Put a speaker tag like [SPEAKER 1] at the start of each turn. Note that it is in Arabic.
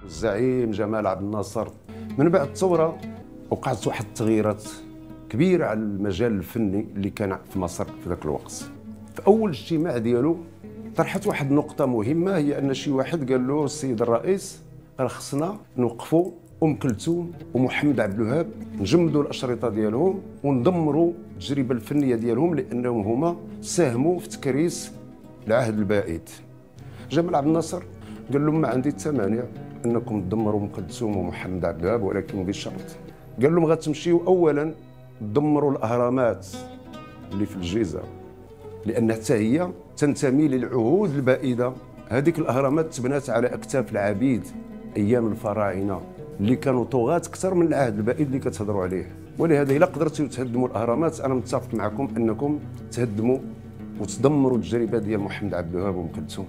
[SPEAKER 1] الزعيم جمال عبد الناصر. من بعد الثوره وقعت واحد التغييرات كبيره على المجال الفني اللي كان في مصر في ذاك الوقت. في اول اجتماع ديالو طرحت واحد النقطه مهمه، هي ان شي واحد قال له السيد الرئيس راه خصنا نوقفوا كلثوم ومحمد عبد الوهاب، نجمدوا الاشرطه ديالهم وندمروا التجربه الفنيه ديالهم لانهم هما ساهموا في تكريس العهد البائد. جمال عبد الناصر قال لهم ما عندي الثمانية انكم تدمروا كلثوم ومحمد عبد الوهاب، ولكن بشرط. قال لهم غتمشيو اولا تدمروا الاهرامات اللي في الجيزه، لان حتى هي تنتمي للعهود البائده. هذيك الاهرامات تبنات على اكتاف العبيد ايام الفراعنه اللي كانوا طغاة اكثر من العهد البائد اللي كتهضروا عليه. ولهذا الا قدرتوا تهدموا الاهرامات انا متفق معكم انكم تهدموا وتدمروا التجربه ديال محمد عبد الوهاب وام كلثوم.